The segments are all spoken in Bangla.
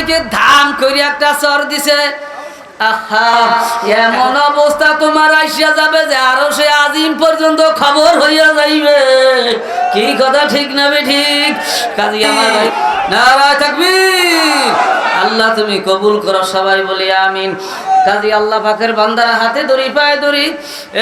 অলিকে ধাম করে একটা চর দিছে। আহা, এমন অবস্থা তোমার আইসা যাবে যে আরো সে আজিম পর্যন্ত খবর হইয়া যাইবে। কি কথা ঠিক না ঠিক? কাজী আমার ভাই নারায়ে তাকবীর। আল্লাহ তুমি কবুল করো, সবাই বলি আমিন। কাজী আল্লাহ পাকের বান্দারা হাতে ধরি পায়ে ধরি,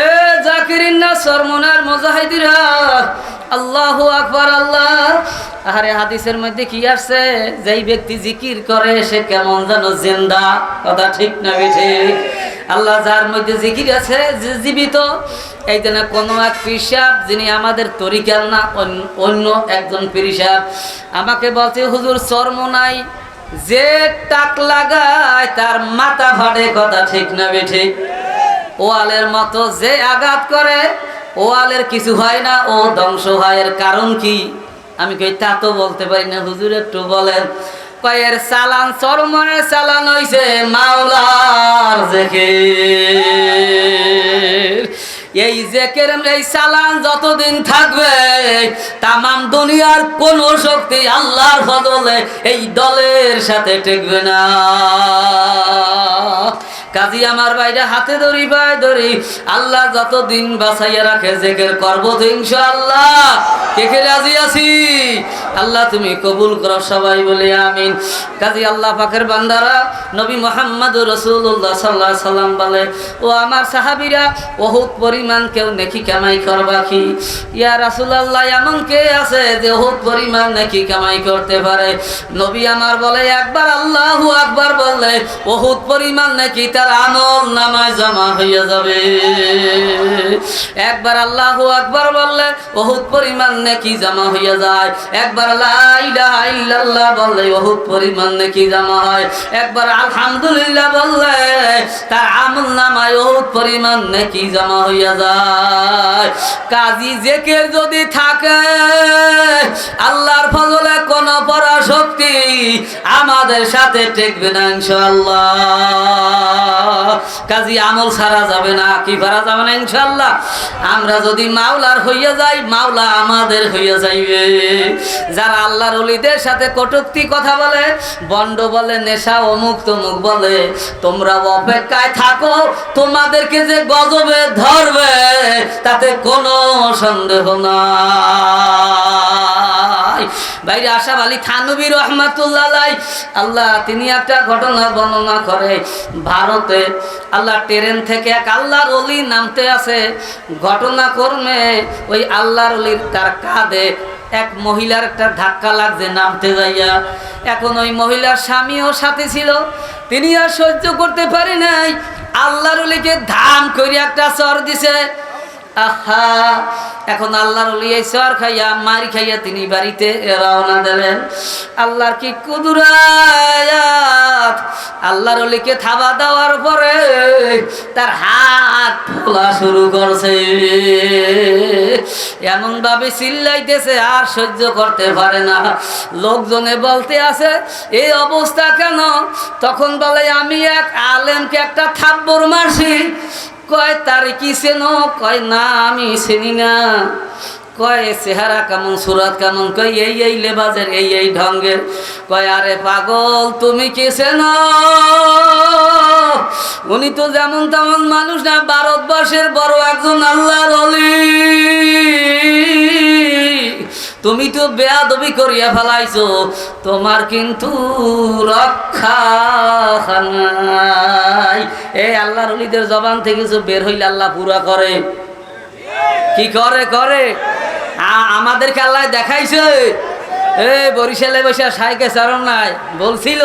এ জাকিরিন না সরমনার মুজাহিদিরা, আল্লাহু আকবার আল্লাহ। আরে হাদিসের মধ্যে কি আসছে, যেই ব্যক্তি জিকির করে সে কেমন যেন জিন্দা। কথা ঠিক না ঠিক? আল্লাহ যার মধ্যে জিকির আছে জীবিত। এই জন্য কোনো এক পীর সাহেব যিনি আমাদের তরিকার না, অন্য একজন পীর সাহেব আমাকে বলছে, হুজুর চরমনাই যে টাক লাগায় তার মাথা ফাটে। কথা ঠিক না ঠিক? ওয়ালের মতো যে আঘাত করে ওয়ালের কিছু হয় না, ও ধ্বংস হয়। এর কারণ কি? আমি কই তা তো বলতে পারি না হুজুর, একটু বলেন। কয়ের চালান, চরমনের চালান হইছে মাওলার জিকির। এই জিকির, এই চালান যতদিন থাকবে তামাম দুনিয়ার কোন শক্তি আল্লাহর ফজলে এই দলের সাথে টিকবে না। কাজী আমার বাইরে হাতে ধরি পায়ে ধরি, আল্লাহ যতদিন বাঁচাইয়া রাখে জিকির করবো তো ইনশাআল্লাহ। কে কে রাজি আছি? আল্লাহ তুমি কবুল করো, সবাই বলি আমিন। কাজী আল্লাহ পাকের বান্দারা, নবী মুহাম্মদ রাসূলুল্লাহ সাল্লাল্লাহু আলাইহি সাল্লাম বলে, ও আমার সাহাবীরা, বহুত পরিমাণ কেউ নেকি কামাই করবা কি? ইয়া রাসূলুল্লাহ, এমন কে আছে যে বহুত পরিমাণ নেকি কামাই করতে পারে? নবী আমার বলে, একবার আল্লাহু আকবার বললে বহুত পরিমাণ নেকি তার আমল নামায় জমা হইয়া যাবে। একবার আল্লাহু আকবার বললে বহুত পরিমাণ নেকি জমা হইয়া যায়। একবার লা ইলাহা ইল্লাল্লাহ বললে বহুত পরিমাণ নেকি জমা হয়। একবার আলহামদুলিল্লাহ বললে তার আমল নামায় বহুত পরিমাণ নেকি জমা হইয়া যায়। কাজী জিকির যদি থাকে, আল্লাহর ফজলে কোন পরাশক্তি আমাদের সাথে টিকবে না ইনশাআল্লাহ। কাজী আমল ছাড়া যাবে না। কি পারা যাবে না ইনশাআল্লাহ? আমরা যদি মাওলার হইয়া যাই, মাওলা আমাদের হইয়া যাইবে। যারা আল্লাহর ওলিদের সাথে কটূক্তি কথা বলে, বন্ড বলে, নেশা অমুক তমুক বলে, তোমরা অপেক্ষায় থাকো, তোমাদেরকে যে গজবে ধরবে তাতে কোনো সন্দেহ নাই। বাইরে আশাফ আলী থানভী রহমাতুল্লাহ আলাইহি, আল্লাহ তিনি একটা ঘটনা বর্ণনা করে। ভারতে আল্লাহ ট্রেন থেকে এক আল্লাহর ওলি নামতে আছে, ঘটনাক্রমে ওই আল্লাহর ওলির তার কাঁধে এক মহিলার একটা ধাক্কা লাগছে নামতে যাইয়া। এখন ওই মহিলার স্বামীও সাথে ছিল, তিনি আর সহ্য করতে পারে নাই, আল্লাহর ওলিকে ধাম করে একটা চর দিছে। আহা, এখন আল্লাহর ওলি এই চর খাইয়া মারি খাইয়া তিনি বাড়িতে রওনা দিলেন। আল্লাহর কি কুদরত! আল্লাহর ওলিকে থাবা দেওয়ার পরে তার হাত ফোলা শুরু করছে, এমন ভাবে চিল্লাইতেছে আর সহ্য করতে পারে না। লোকজনে বলতে আছে এই অবস্থা কেন? তখন বলে, আমি এক আলেমকে একটা থাপ্পড় মারছি। কয় তার কি চেনো? কয় না আমি চিনি না। কয় চেহারা কেমন, সুরাত কেমন? কয় এই লেবাজের, এই ঢঙ্গের। কয় আরে পাগল, তুমি কি চেনো? উনি তো যেমন তেমন মানুষ না, ভারতবর্ষের বড় একজন আল্লাহর ওলি। তুমি তো বেয়াদবি করিয়া ফেলাইছো, তোমার কিন্তু রক্ষা নাই। এই আল্লাহর ওলিদের জবান থেকে কিছু বের হইলে আল্লাহ পুরা করে। কি করে? আমাদেরকে আল্লাহ দেখাইছে। বরিশালে বসে সাইকে চারণ নাই বলছিল,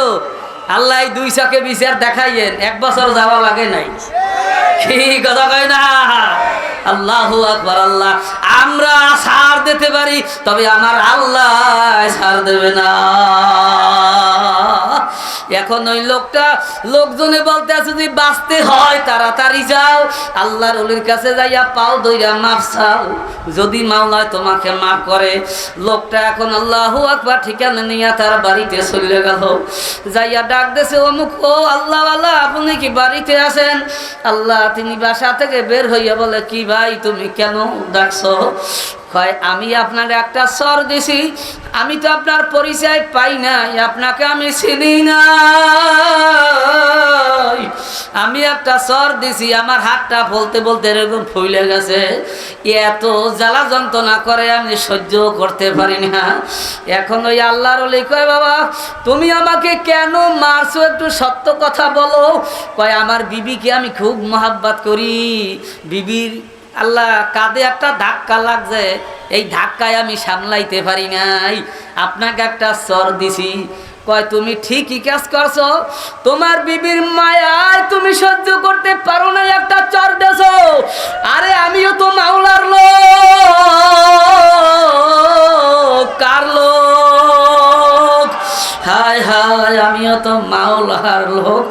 আল্লাহ দুই চকে বিচার দেখাইয়েন, 1 বছর যাওয়া লাগে নাই। কি কথা কয় না? আল্লাহু আকবার। আল্লাহ, আমরা ছাড় দিতে পারি, তবে আমার আল্লাহ ছাড় দেবে না। এখন ওই লোকজনে বলতে আছে, যদি বাঁচতে হয় তাড়াতাড়ি যাও, আল্লাহর ওলির কাছে যাইয়া পাও দইরা মাফ চাও, যদি মাওলা তোমাকে মাফ করে। লোকটা এখন আল্লাহু আকবার ঠিকানা নিয়ে তার বাড়িতে চলে গেল। যাইয়া ডাক দেছে, অমুক, ও আল্লাহ আল্লাহ, আপনি কি বাড়িতে আছেন? আল্লাহ তিনি বাসা থেকে বের হইয়া বলে, কি ভাই তুমি কেন ডাকছো? কয় আমি আপনার একটা সর দিছি, আমি তো আপনার পরিচয় পাই নাই, আপনাকে আমি চিনি না। আমি একটা সর দিছি, আমার হাতটা বলতে বলতে এরকম ফুলে গেছে। এত জ্বালা যন্ত্রণা করে আমি সহ্য করতে পারি না। এখন ওই আল্লাহর ওলি কয় বাবা তুমি আমাকে কেন মারছো, একটু সত্য কথা বলো। কয় আমার বিবিকে আমি খুব মহাব্বত করি, বিবির আল্লাহ কাঁধে একটা ধাক্কা লাগছে, এই ধাক্কায় আমি সামলাইতে পারি নাই, আপনাকে একটা সর দিছি। কয় তুমি ঠিকই কাজ করছো, তোমার বিবির মায়ায় তুমি সহ্য করতে পারো না, একটা চর দেছো। আরে আমিও তো মাওলার লোক, কার লোক? হায় হায়, আমিও তো মাওলার লোক,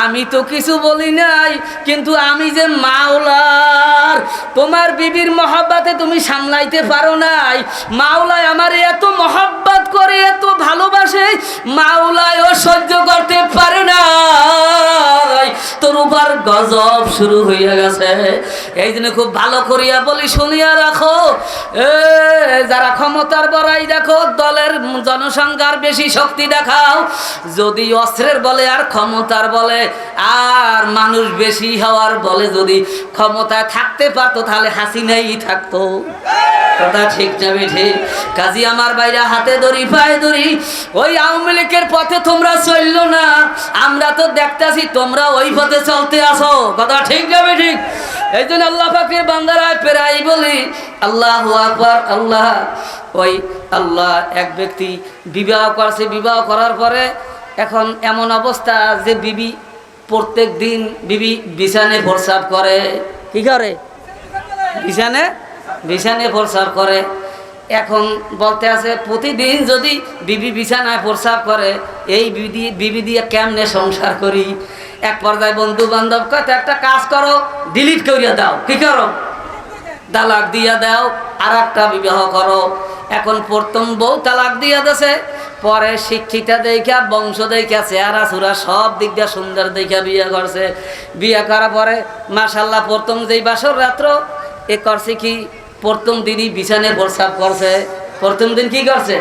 আমি তো কিছু বলি নাই, কিন্তু আমি যে মাওলার, তোমার বিবির মহব্বতে তুমি সামলাইতে পারো নাই। মাওলায় আমার এত মহব্বত করে, এত ভালোবাসে, মাওলায়ও সহ্য করতে পারে না, তোর উপর গজব শুরু হইয়া গেছে। এই জন্য খুব ভালো করিয়া বলি, শুনিয়া রাখো, যারা ক্ষমতার বড়াই দেখো, দলের জনসংখ্যার বেশি শক্তি দেখাও, যদি অস্ত্রের বলে আর ক্ষমতার বলে আর মানুষ বেশি হওয়ার বলে যদি ক্ষমতায় থাকতে পারতো তাহলে হাসিনাই থাকতো। কথা ঠিক যাবে ঠিক। কাজী আমার বাইরে হাতে ধরি পায়ে ধরি, ওই আওয়ামী লীগের পথে তোমরা চললো না, আমরা তো দেখতেছি তোমরা ওই পথে চলতে আসো। কথা ঠিক যাবে ঠিক। এই জন্য আল্লাহ পাকের বান্দারায় প্রায় বলি আল্লাহু আকবার। আল্লাহ, ওই আল্লাহ এক ব্যক্তি বিবাহ করছে, বিবাহ করার পরে এখন এমন অবস্থা যে বিবি প্রত্যেক দিন বিবি বিছানে প্রস্রাব করে। কি করে? বিছানে প্রস্রাব করে। এখন বলতে আছে প্রতিদিন যদি বিবি বিছানায় প্রস্রাব করে, এই বিবি দিয়ে কেমনে সংসার করি। এক পর্যায়ে বন্ধু বান্ধব কত একটা কাজ করো, ডিলিট করিয়া দাও। কি করো? তালাক দিয়া দাও, আর একটা বিবাহ করো। এখন প্রথম বউ তালাক দিয়া দিয়েছে, পরে শিক্ষিতা দেখা, বংশ দেখা, চেহারা চূড়া সব দিক দিয়ে সুন্দর দেখা বিয়ে করছে। বিয়ে করার পরে মাশাল্লাহ প্রথম যেই বাসর রাত্র এ করছে কি, প্রথম দিনই বিছানে প্রস্রাব করছে। প্রথম দিন কি করছে?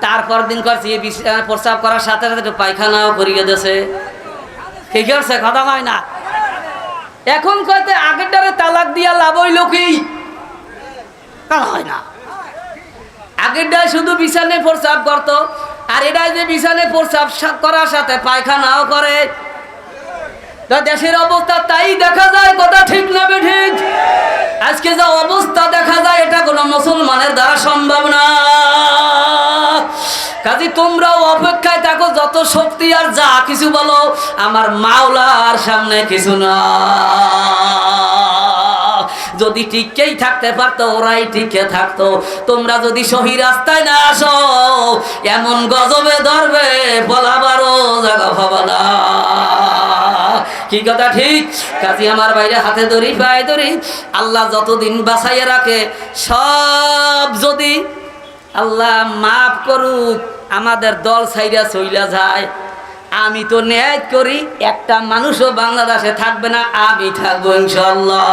তারপর দিন করছে বিছানে প্রস্রাব করার সাথে সাথে একটু পায়খানাও করিয়ে দিয়েছে। কি করছে? কথা হয় না। এখন কয়তে আগেরটারে তালাক দিয়া লাভ হইল কি? হয় না। আগেরটা শুধু বিছানে প্রস্রাব করতো, আর এটা যে বিছানে প্রস্রাব করার সাথে পায়খানাও করে। দেশের অবস্থা তাই দেখা যায়। কথা ঠিক না ঠিক? আজকে যা অবস্থা দেখা যায় এটা কোনো মুসলমানের দ্বারা সম্ভব না। কাজে তোমরাও অপেক্ষায় থাকো, যত শক্তি আর যা কিছু বলো, আমার মাওলার সামনে কিছু না। যদি টিকেই থাকতে পারতো ওরাই টিকে থাকতো। তোমরা যদি সহি রাস্তায় না আসো, এমন গজবে ধরবে বলাবারও জায়গা পাবা না। কি কথা ঠিক? কাজী আমার বাইরে হাতে ধরি পায়ে ধরি, আল্লাহ যতদিন বাঁচাইয়া রাখে সব যদি আল্লাহ মাফ করুক, আমাদের দল ছাইরা চইলা যায়, আমি তো ন্যায় করি, একটা মানুষও বাংলাদেশে থাকবে না, আমি থাকবো ইনশাল্লাহ।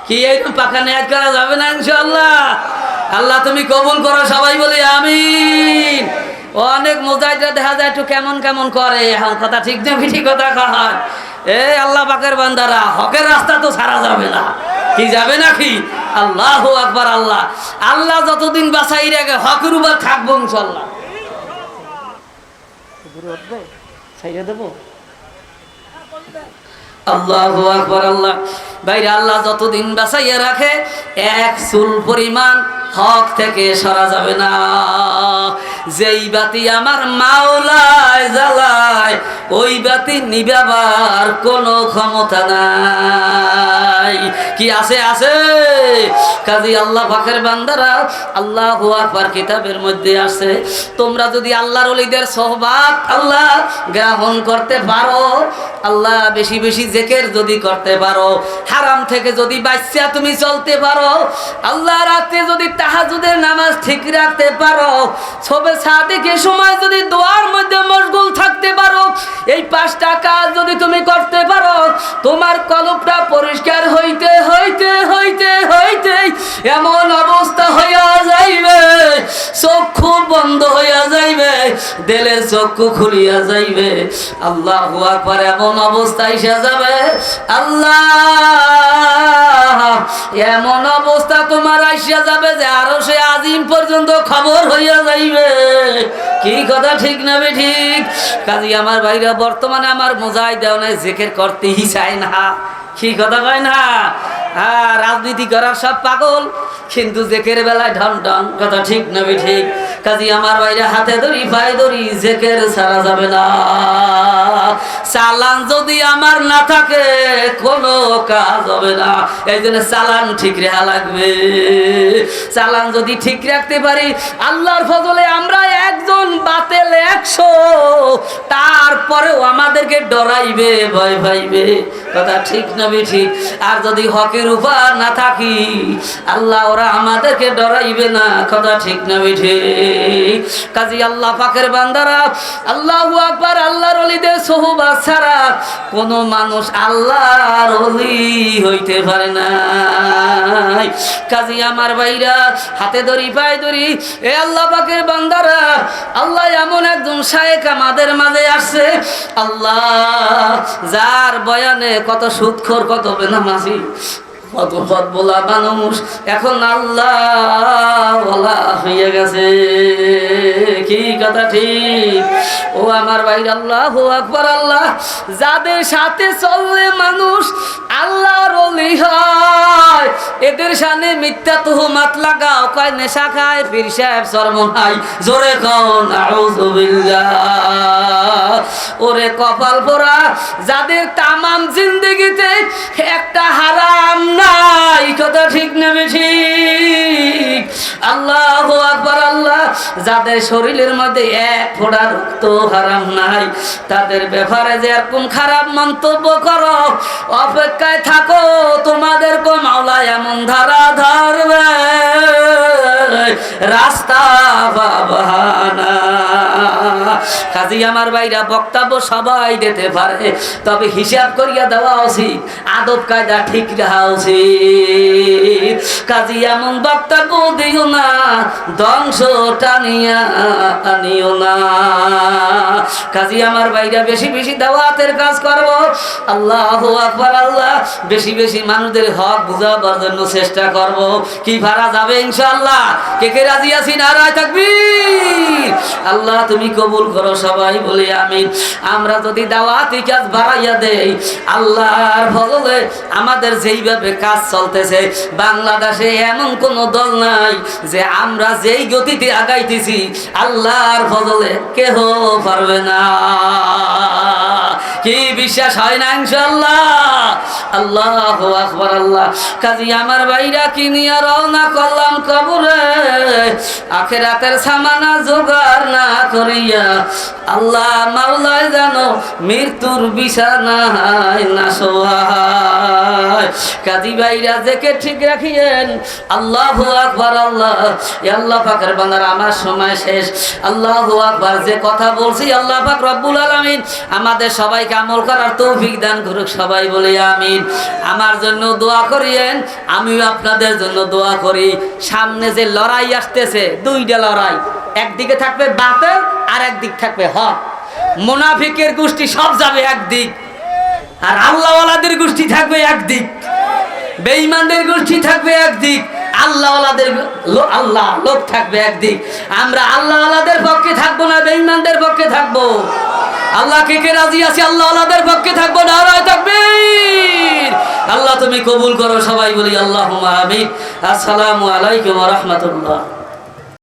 কি এইরকম পাকা ন্যায় করা যাবে না ইনশাল্লাহ? আল্লাহ তুমি কবুল করো, সবাই বলি আমিন। অনেক মুজাহিদরা দেখা যায় একটু কেমন কেমন করে, এখন কথা ঠিক না ঠিক কথা কয়। এই আল্লাহ পাকের বান্দারা, হকের রাস্তা তো ছাড়া যাবে না। কি যাবে নাকি? আল্লাহু আকবার। আল্লাহ আল্লাহ যতদিন বাঁচাই রাখে হকের উপর থাকবো ইনশাল্লাহ। আল্লাহু আকবার। আল্লাহ বাইরে আল্লাহ যতদিন বাঁচাইয়া রাখে এক চুল পরিমাণ হক থেকে সরা যাবে না। যেই বাতি আমার মাওলায় জ্বালায়, ওই বাতি নিভাবার কোনো ক্ষমতা নাই। কি আছে? আছে। কাজী আল্লাহ পাকের বান্দারা, আল্লাহু আকবার কিতাবের মধ্যে আছে, তোমরা যদি আল্লাহর ওলিদের সোহবাত আল্লাহ গ্রহণ করতে পারো, আল্লাহ বেশি বেশি জিকির যদি করতে পারো, হারাম থেকে যদি বাঁচিয়া তুমি চলতে পারো, আল্লাহ রাতে যদি তাহাজ্জুদের নামাজ ঠিক রাখতে পারো, সবে সাদিকের সময় যদি দোয়ার মধ্যে মশগুল থাকতে পারো, এই 5টা কাজ যদি তুমি করতে পারো, তোমার কলবটা পরিষ্কার হইতে হইতে হইতে হইতে এমন অবস্থা হইয়া যাইবে, চক্ষু বন্ধ হইয়া যাইবে, দিলের চক্ষু খুলিয়া যাইবে। আল্লাহু আকবার, এমন অবস্থা এসে যাবে আল্লাহ, এমন অবস্থা তোমার আইসা যাবে যে আরো সে আজিম পর্যন্ত খবর হইয়া যাইবে। কি কথা ঠিক না ঠিক? কাজী আমার ভাইরা, বর্তমানে আমার মোজাই দেও নাই, জিকির করতেই চায় না। কি কথা কয় না? হ্যাঁ, রাজনীতি করার সব পাগল, কিন্তু জেকের বেলায় ঢন ঢন। কথা ঠিক না ঠিক? কাজী আমার বাইরে হাতে ধরি পায়ে ধরি, জেকের ছাড়া যাবে না। চালান যদি আমার না থাকে কোনো কাজ হবে না। এই জন্য চালান ঠিক রাখা লাগবে। চালান যদি ঠিক রাখতে পারি, আল্লাহর ফজলে আমরা একজন বাতেল 100, তারপরেও আমাদেরকে ডরাইবে, ভয় পাইবে। কথা ঠিক না ঠিক? আর যদি হকের উপর না থাকি, আল্লাহ ওরা আমাদেরকে ডরাইবে না। কথা ঠিক না ঠিক? কাজী আল্লাহ পাকের বান্দারা, আল্লাহু আকবার, আল্লাহর ওলিদের সোহবাত ছাড়া কোন মানুষ আল্লাহর ওলি হইতে পারে না। কাজী আমার ভাইরা, হাতে ধরি পায়ে ধরি, এ আল্লাহ পাকের বান্দারা, আল্লাহ এমন একজন শায়েখ আমাদের মাঝে আসছে, আল্লাহ যার বয়ানে কত সুদখোর, কত বেনামাজি, কত পথ বলা মানুষ এখন আল্লাহ ওয়ালা হয়ে গেছে। কি কথা ঠিক? ও আমার ভাই, আল্লাহু আকবার, আল্লাহ যাদের সাথে চললে মানুষ আল্লাহর ওলি হয়, এদের সামনে মিথ্যা তুহমাত লাগাও, কয় নেশা খায়, পীর সাহেব শরমনাই, জোরে কও নাউযুবিল্লাহ। ওরে কপাল পোড়া, যাদের তামাম জিন্দেগিতে একটা হারাম নাই। কথা ঠিক না ঠিক? আল্লাহু আকবার, আল্লাহ যাদের শরীরের মধ্যে এক ফোঁটা রক্ত হারাম নাই, তাদের ব্যাপারে যে এরকম খারাপ মন্তব্য করো, অপেক্ষায় থাকো, তোমাদেরকে মাওলা এমন ধারা ধরবে, রাস্তা বাবানা। কাজী আমার ভাইরা, বক্তব্য সবাই দিতে পারে, তবে হিসাব করিয়া দেওয়া উচিত, আদব কায়দা ঠিক রাখা উচিত। কাজী এমন বক্তব্য দিও না, ধ্বংস টানিয়া আনিও না। কাজী আমার ভাইরা, বেশি বেশি দাওয়াতের কাজ করব। আল্লাহু আকবার, আল্লাহ বেশি বেশি মানুষদের হক বুঝাবার জন্য চেষ্টা করব। কি পারা যাবে ইনশাআল্লাহ? কে কে রাজি আছি? নারায়ে তাকবীর। আল্লাহ তুমি কবুল করো, সবাই বলি আমিন। আমরা যদি দাওয়াতি কাজ বাড়াইয়া দেই, আল্লাহর ফজলে আমাদের যেইভাবে কাজ চলতেছে, বাংলাদেশে এমন কোন দল নাই যে আমরা যেই গতিতে আগাইতেছি, আল্লাহর ফজলে কেহ পারবে না। কি বিশ্বাস হয় না ইনশাআল্লাহ? আল্লাহু আকবার, আল্লাহ। কাজী আমার ভাইরা, কি নিয়ে রওনা করলাম কবরে, আখিরাতের সামানা জোগাড় না করিয়া, আল্লাহ মাওলায় জানো মৃত্যুর বিছানায় না শোয়ায়। কাজী ভাইরা, যেকে ঠিক রাখিয়েন। আল্লাহু আকবার, আল্লাহ। আল্লাহ পাকের বান্দারা, আমার সময় শেষ। আল্লাহু আকবার, যে কথা বলছি আল্লাহ পাক রব্বুল আলামিন আমাদের সবাইকে আমল করার তৌফিক দান করুক, সবাই বলি আমিন। আমার জন্য দোয়া করিয়েন, আমিও আপনাদের জন্য দোয়া করি। সামনে যে লড়াই আসতেছে, দুইটা লড়াই, একদিকে থাকবে বাতিল আর একদিক থাকবে হক। মুনাফিকের গোষ্ঠী সব যাবে একদিক, আর আল্লাহওয়ালাদের গোষ্ঠী থাকবে একদিক, বেঈমানদের গোষ্ঠী থাকবে একদিক, আল্লাহওয়ালাদের আল্লাহ লোক থাকবে একদিক। আমরা আল্লাহওয়ালাদের পক্ষে থাকবো না বেঈমানদের পক্ষে থাকবো? আল্লাহ কে কে রাজি আছে আল্লাহওয়ালাদের পক্ষে থাকবো? নারায়ে তাকবীর। আল্লাহ তুমি কবুল করো, সবাই বলি আল্লাহুম্মা আমিন। আসসালামু আলাইকুম ওয়া রাহমাতুল্লাহ।